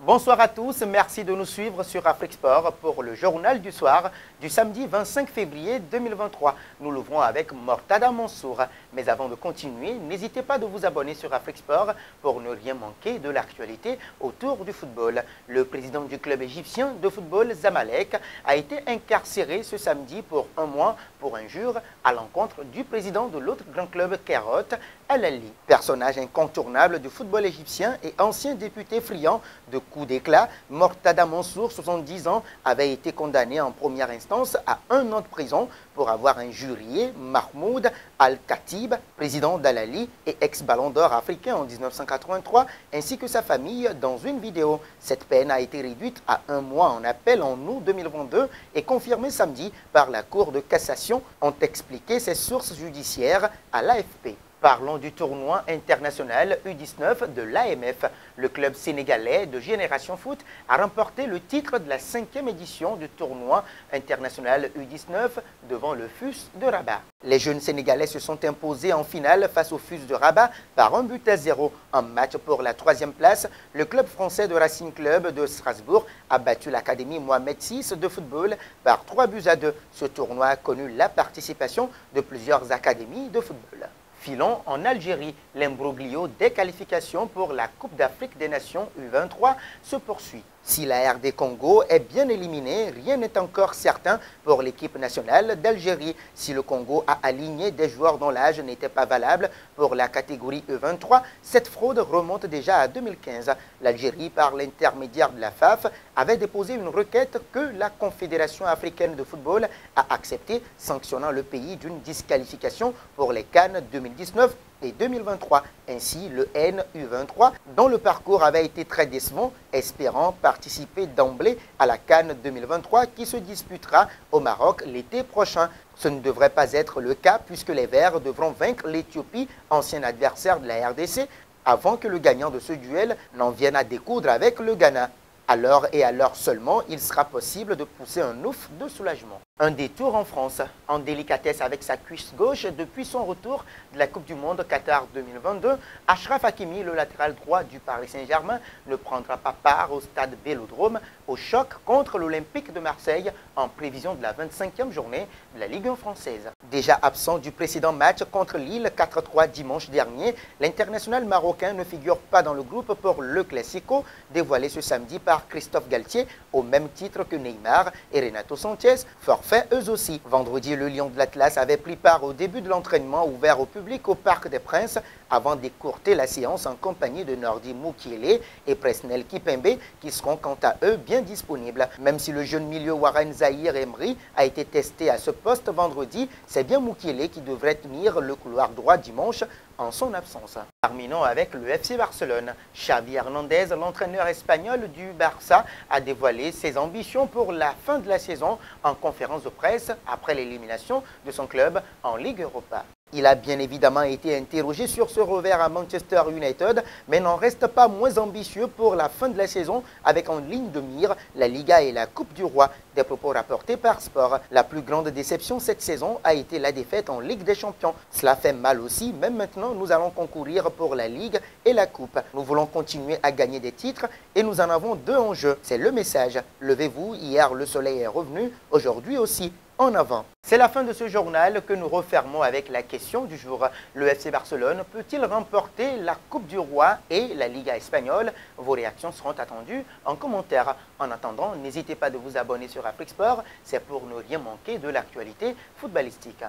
Bonsoir à tous, merci de nous suivre sur Afrique Sport pour le journal du soir du samedi 25 février 2023. Nous l'ouvrons avec Mortada Mansour. Mais avant de continuer, n'hésitez pas de vous abonner sur Afrique Sport pour ne rien manquer de l'actualité autour du football. Le président du club égyptien de football Zamalek a été incarcéré ce samedi pour 1 mois pour injure à l'encontre du président de l'autre grand club Kairat, El Ahly. Personnage incontournable du football égyptien et ancien député friand de coups d'éclat, Mortada Mansour, 70 ans, avait été condamné en première instance à 1 an de prison pour avoir injurié Mahmoud Al-Khatib, président d'Al Ahly et ex-ballon d'or africain en 1983, ainsi que sa famille dans une vidéo. Cette peine a été réduite à 1 mois en appel en août 2022 et confirmée samedi par la Cour de cassation, ont expliqué ses sources judiciaires à l'AFP. Parlons du tournoi international U19 de l'AMF. Le club sénégalais de Génération Foot a remporté le titre de la 5e édition du tournoi international U19 devant le FUS de Rabat. Les jeunes sénégalais se sont imposés en finale face au FUS de Rabat par 1-0. En match pour la 3e place, le club français de Racing Club de Strasbourg a battu l'académie Mohamed VI de football par 3-2. Ce tournoi a connu la participation de plusieurs académies de football. Filons en Algérie. L'imbroglio des qualifications pour la Coupe d'Afrique des Nations U23 se poursuit. Si la RD Congo est bien éliminée, rien n'est encore certain pour l'équipe nationale d'Algérie. Si le Congo a aligné des joueurs dont l'âge n'était pas valable pour la catégorie U23, cette fraude remonte déjà à 2015. L'Algérie, par l'intermédiaire de la FAF, avait déposé une requête que la Confédération africaine de football a acceptée, sanctionnant le pays d'une disqualification pour les CAN 2019 et 2023. Ainsi, le NU23, dont le parcours avait été très décevant, espérant participer d'emblée à la CAN 2023 qui se disputera au Maroc l'été prochain. Ce ne devrait pas être le cas puisque les Verts devront vaincre l'Éthiopie, ancien adversaire de la RDC, avant que le gagnant de ce duel n'en vienne à découdre avec le Ghana. Alors et alors seulement, il sera possible de pousser un ouf de soulagement. Un détour en France, en délicatesse avec sa cuisse gauche depuis son retour de la Coupe du Monde Qatar 2022, Achraf Hakimi, le latéral droit du Paris Saint-Germain, ne prendra pas part au stade Vélodrome au choc contre l'Olympique de Marseille en prévision de la 25e journée de la Ligue 1 française. Déjà absent du précédent match contre Lille 4-3 dimanche dernier, l'international marocain ne figure pas dans le groupe pour le Classico, dévoilé ce samedi par Christophe Galtier, au même titre que Neymar et Renato Sanchez, forfait eux aussi. Vendredi, le Lion de l'Atlas avait pris part au début de l'entraînement ouvert au public au Parc des Princes avant d'écourter la séance en compagnie de Nordi Mukiele et Presnel Kipembe qui seront quant à eux bien disponibles. Même si le jeune milieu Warren Zahir Emery a été testé à ce poste vendredi, c'est bien Mukiele qui devrait tenir le couloir droit dimanche en son absence. Terminons avec le FC Barcelone. Xavi Hernandez, l'entraîneur espagnol du Barça, a dévoilé ses ambitions pour la fin de la saison en conférence de presse après l'élimination de son club en Ligue Europa. Il a bien évidemment été interrogé sur ce revers à Manchester United, mais n'en reste pas moins ambitieux pour la fin de la saison avec en ligne de mire la Liga et la Coupe du Roi. Des propos rapportés par Sport. La plus grande déception cette saison a été la défaite en Ligue des Champions. Cela fait mal aussi, même maintenant nous allons concourir pour la Ligue et la Coupe. Nous voulons continuer à gagner des titres et nous en avons 2 en jeu. C'est le message. Levez-vous, hier le soleil est revenu, aujourd'hui aussi. En avant. C'est la fin de ce journal que nous refermons avec la question du jour. Le FC Barcelone peut-il remporter la Coupe du Roi et la Liga espagnole? Vos réactions seront attendues en commentaire. En attendant, n'hésitez pas de vous abonner sur Afrique Sport, c'est pour ne rien manquer de l'actualité footballistique.